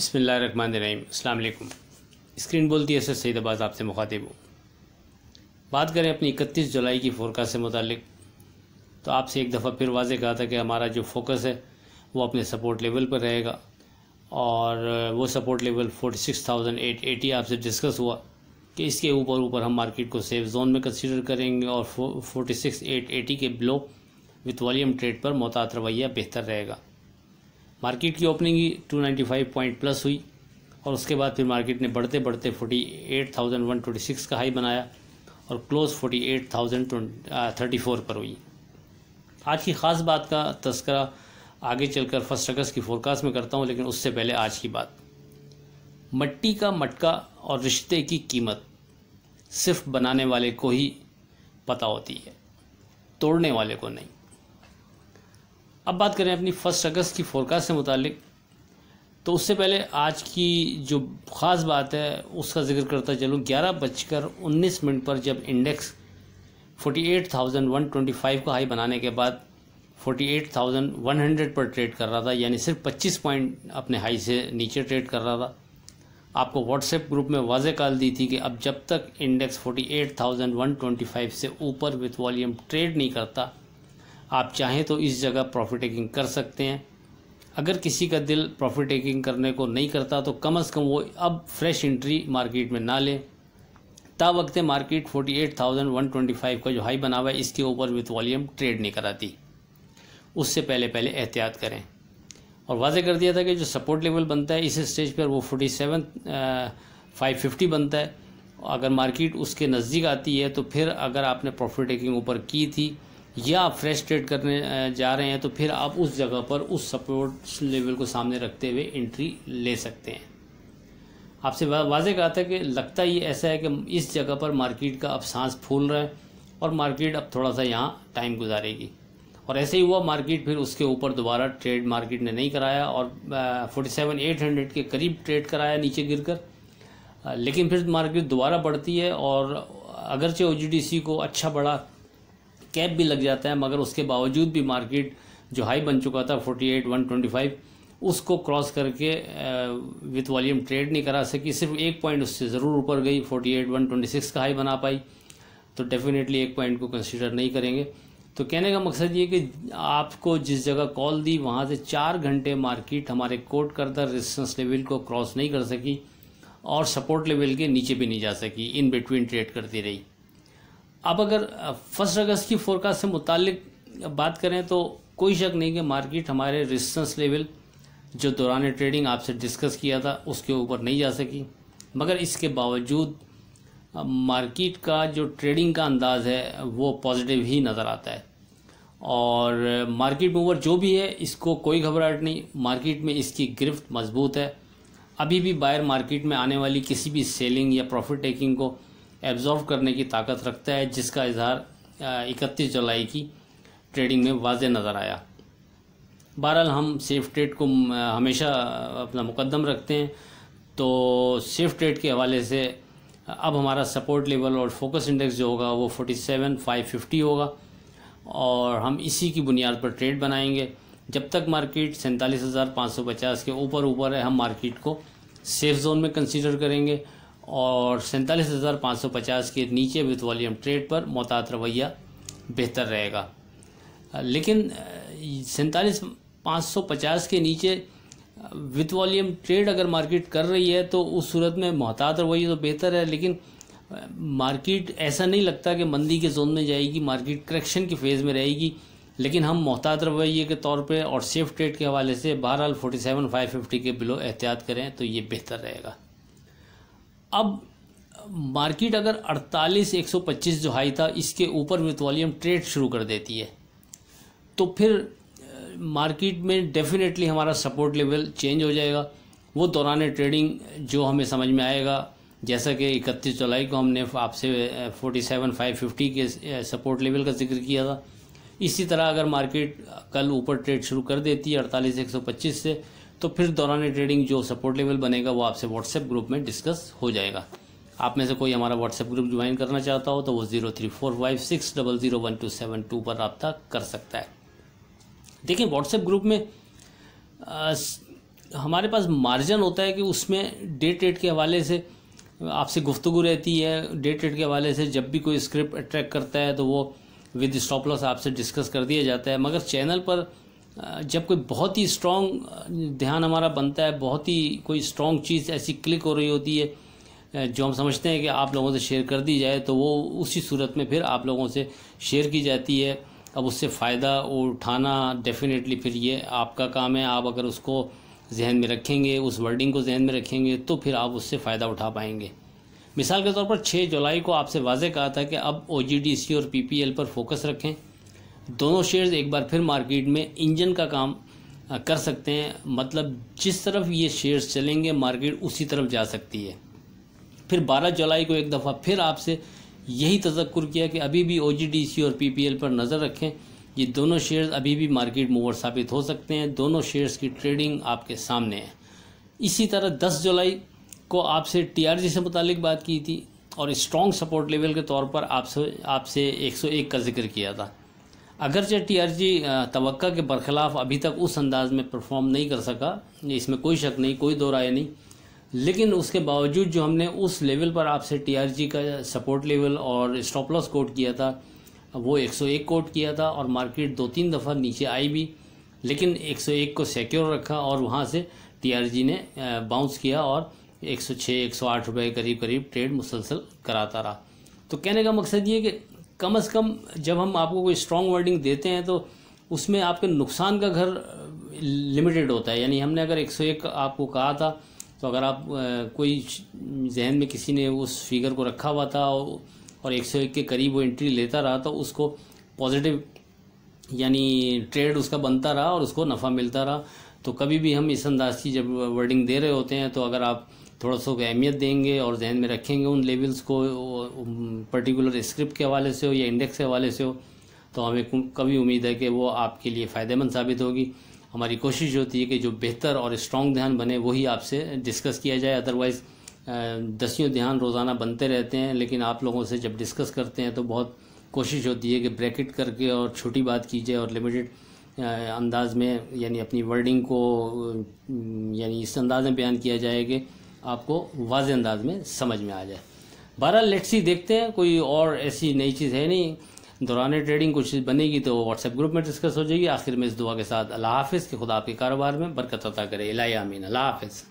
बिस्मिल्लाहिर्रहमानिर्रहीम। अस्सलाम वालेकुम। स्क्रीन बोलती है सर सईद अब्बास आपसे मुखातिब हूँ। बात करें अपनी 31 जुलाई की फोरकास्ट से मुतालिक, तो आपसे एक दफ़ा फिर वाज़े कहा था कि हमारा जो फोकस है वो अपने सपोर्ट लेवल पर रहेगा और वो सपोर्ट लेवल 46,880 आपसे डिस्कस हुआ कि इसके ऊपर हम मार्केट को सेफ जोन में कंसीडर करेंगे और 46,880 के बिलो विथ वॉल्यूम ट्रेड पर मोहतात रवैया बेहतर रहेगा। मार्केट की ओपनिंग ही 295 पॉइंट प्लस हुई और उसके बाद फिर मार्केट ने बढ़ते बढ़ते 48,126 का हाई बनाया और क्लोज 48,034 पर हुई। आज की ख़ास बात का तस्करा आगे चलकर 1 अगस्त की फोरकास्ट में करता हूँ, लेकिन उससे पहले आज की बात। मट्टी का मटका और रिश्ते की कीमत सिर्फ बनाने वाले को ही पता होती है, तोड़ने वाले को नहीं। अब बात करें अपनी 1 अगस्त की फोरकास्ट से मुतालिक, तो उससे पहले आज की जो ख़ास बात है उसका जिक्र करता चलूँ। 11:19 पर जब इंडेक्स 48,125 का हाई बनाने के बाद 48,100 पर ट्रेड कर रहा था, यानी सिर्फ 25 पॉइंट अपने हाई से नीचे ट्रेड कर रहा था, आपको व्हाट्सएप ग्रुप में वाज़े कॉल दी थी कि अब जब तक इंडेक्स 48,125 से ऊपर विथ वॉल्यूम ट्रेड नहीं करता, आप चाहें तो इस जगह प्रॉफिट टेकिंग कर सकते हैं। अगर किसी का दिल प्रॉफिट टेकिंग करने को नहीं करता तो कम से कम वो अब फ्रेश एंट्री मार्केट में ना ले। वक्त मार्केट 48,125 का जो हाई बना हुआ है इसके ऊपर विथ वॉल्यूम ट्रेड नहीं कराती, उससे पहले एहतियात करें। और वाज़े कर दिया था कि जो सपोर्ट लेवल बनता है इस स्टेज पर वो 47,550 बनता है। अगर मार्केट उसके नज़दीक आती है तो फिर अगर आपने प्रॉफिट टेकिंग ऊपर की थी या आप फ्रेश ट्रेड करने जा रहे हैं तो फिर आप उस जगह पर उस सपोर्ट लेवल को सामने रखते हुए एंट्री ले सकते हैं। आपसे वाज़े कहा था कि लगता ही ऐसा है कि इस जगह पर मार्केट का अब सांस फूल रहा है और मार्केट अब थोड़ा सा यहाँ टाइम गुजारेगी, और ऐसे ही हुआ। मार्केट फिर उसके ऊपर दोबारा ट्रेड मार्केट ने नहीं कराया और 47,800 के करीब ट्रेड कराया नीचे गिरकर, लेकिन फिर मार्केट दोबारा बढ़ती है और अगरचे OGDC को अच्छा बड़ा कैप भी लग जाता है, मगर उसके बावजूद भी मार्केट जो हाई बन चुका था 48,125 उसको क्रॉस करके विथ वॉल्यूम ट्रेड नहीं करा सकी। सिर्फ एक पॉइंट उससे ज़रूर ऊपर गई, 48,126 का हाई बना पाई, तो डेफिनेटली एक पॉइंट को कंसीडर नहीं करेंगे। तो कहने का मकसद ये कि आपको जिस जगह कॉल दी वहाँ से 4 घंटे मार्केट हमारे कोट करता रेजिस्टेंस लेवल को क्रॉस नहीं कर सकी और सपोर्ट लेवल के नीचे भी नहीं जा सकी, इन बिटवीन ट्रेड करती रही। अब अगर 1 अगस्त की फोरकास्ट से मुतालिक बात करें तो कोई शक नहीं कि मार्केट हमारे रेजिस्टेंस लेवल जो दौरान ट्रेडिंग आपसे डिस्कस किया था उसके ऊपर नहीं जा सकी, मगर इसके बावजूद मार्केट का जो ट्रेडिंग का अंदाज़ है वो पॉजिटिव ही नज़र आता है। और मार्केट मूवर जो भी है इसको कोई घबराहट नहीं, मार्केट में इसकी गिरफ्त मजबूत है। अभी भी बायर मार्केट में आने वाली किसी भी सेलिंग या प्रॉफिट टेकिंग को एब्जॉर्व करने की ताकत रखता है, जिसका इजहार 31 जुलाई की ट्रेडिंग में वाज़े नज़र आया। बहरहाल हम सेफ ट्रेड को हमेशा अपना मुकद्दम रखते हैं, तो सेफ ट्रेड के हवाले से अब हमारा सपोर्ट लेवल और फोकस इंडेक्स जो होगा वो 47,550 होगा और हम इसी की बुनियाद पर ट्रेड बनाएंगे। जब तक मार्केट 47,550 के ऊपर है हम मार्केट को सेफ जोन में कंसीडर करेंगे और 47,550 के नीचे विथ वॉल्यूम ट्रेड पर मोहतात रवैया बेहतर रहेगा। लेकिन 47,550 के नीचे विथ वॉल्यूम ट्रेड अगर मार्केट कर रही है तो उस सूरत में मोहतात रवैया तो बेहतर है, लेकिन मार्केट ऐसा नहीं लगता कि मंदी के जोन में जाएगी, मार्केट करेक्शन की फेज़ में रहेगी, लेकिन हम मोहतात रवैये के तौर पे और सेफ ट्रेड के हवाले से बहरहाल 47,550 के बिलो एहतियात करें तो ये बेहतर रहेगा। अब मार्केट अगर 48,125 जो हाई था इसके ऊपर विथ वॉल्यूम ट्रेड शुरू कर देती है तो फिर मार्केट में डेफिनेटली हमारा सपोर्ट लेवल चेंज हो जाएगा। वो दौरान ट्रेडिंग जो हमें समझ में आएगा, जैसा कि 31 जुलाई को हमने आपसे 47,550 के सपोर्ट लेवल का जिक्र किया था, इसी तरह अगर मार्केट कल ऊपर ट्रेड शुरू कर देती है 48,125 से, तो फिर दौरान ट्रेडिंग जो सपोर्ट लेवल बनेगा वो आपसे व्हाट्सएप ग्रुप में डिस्कस हो जाएगा। आप में से कोई हमारा व्हाट्सएप ग्रुप ज्वाइन करना चाहता हो तो वो 0345600127 पर रब्ता कर सकता है। देखिए व्हाट्सएप ग्रुप में हमारे पास मार्जिन होता है कि उसमें डे ट्रेड के हवाले से आपसे गुफ्तगू रहती है। डे ट्रेड के हवाले से जब भी कोई स्क्रिप्ट अट्रैक्ट करता है तो वो विद स्टॉप लॉस आपसे डिस्कस कर दिया जाता है। मगर चैनल पर जब कोई बहुत ही स्ट्रॉन्ग ध्यान हमारा बनता है, बहुत ही कोई स्ट्रॉन्ग चीज़ ऐसी क्लिक हो रही होती है जो हम समझते हैं कि आप लोगों से शेयर कर दी जाए, तो वो उसी सूरत में फिर आप लोगों से शेयर की जाती है। अब उससे फ़ायदा उठाना डेफिनेटली फिर ये आपका काम है। आप अगर उसको जहन में रखेंगे, उस वर्डिंग को जहन में रखेंगे, तो फिर आप उससे फ़ायदा उठा पाएंगे। मिसाल के तौर पर 6 जुलाई को आपसे वाज़े कहा था कि अब OGDC और PPL पर फोकस रखें। दोनों शेयर्स एक बार फिर मार्केट में इंजन का काम कर सकते हैं। मतलब जिस तरफ ये शेयर्स चलेंगे मार्केट उसी तरफ जा सकती है। फिर 12 जुलाई को एक दफ़ा फिर आपसे यही तज़क्कुर किया कि अभी भी OGDC और PPL पर नज़र रखें। ये दोनों शेयर्स अभी भी मार्केट मूवर साबित हो सकते हैं। दोनों शेयर्स की ट्रेडिंग आपके सामने है। इसी तरह 10 जुलाई को आपसे TRG से मुतालिक बात की थी और स्ट्रॉन्ग सपोर्ट लेवल के तौर पर आपसे 101 का जिक्र किया था। अगरचे TRG तवक्का के बरखिलाफ़ अभी तक उस अंदाज में परफॉर्म नहीं कर सका, इसमें कोई शक नहीं, कोई दो राय नहीं, लेकिन उसके बावजूद जो हमने उस लेवल पर आपसे TRG का सपोर्ट लेवल और स्टॉप लॉस कोट किया था वो 101 कोट किया था और मार्केट 2-3 दफ़ा नीचे आई भी, लेकिन 101 को सिक्योर रखा और वहाँ से TRG ने बाउंस किया और 106-108 रुपये करीब करीब ट्रेड मुसलसल कराता रहा। तो कहने का मकसद ये कि कम से कम जब हम आपको कोई स्ट्रॉन्ग वर्डिंग देते हैं तो उसमें आपके नुकसान का घर लिमिटेड होता है। यानी हमने अगर 101 आपको कहा था तो अगर आप कोई जहन में किसी ने उस फिगर को रखा हुआ था और 101 के करीब वो एंट्री लेता रहा तो उसको पॉजिटिव यानी ट्रेड उसका बनता रहा और उसको नफ़ा मिलता रहा। तो कभी भी हम इस अंदाज की जब वर्डिंग दे रहे होते हैं तो अगर आप थोड़ा सा अहमियत देंगे और जहन में रखेंगे उन लेवल्स को, पर्टिकुलर स्क्रिप्ट के हवाले से हो या इंडेक्स के हवाले से हो, तो हमें कभी उम्मीद है कि वो आपके लिए फ़ायदेमंद साबित होगी। हमारी कोशिश होती है कि जो बेहतर और स्ट्रॉन्ग ध्यान बने वही आपसे डिस्कस किया जाए। अदरवाइज़ दसियों ध्यान रोज़ाना बनते रहते हैं, लेकिन आप लोगों से जब डिस्कस करते हैं तो बहुत कोशिश होती है कि ब्रैकेट करके और छोटी बात कीजिए और लिमिटेड अंदाज में यानी अपनी वर्डिंग को यानी इस अंदाज में बयान किया जाए कि आपको वाज़ेह अंदाज में समझ में आ जाए। बहरहाल लेट्स सी, देखते हैं, कोई और ऐसी नई चीज़ है नहीं। दौरान ट्रेडिंग कुछ बनेगी तो व्हाट्सएप ग्रुप में डिस्कस हो जाएगी। आखिर में इस दुआ के साथ अल्लाह हाफिज़ कि खुदा आपके कारोबार में बरकत अता करे। इलाही आमीन। अल्लाह हाफिज़।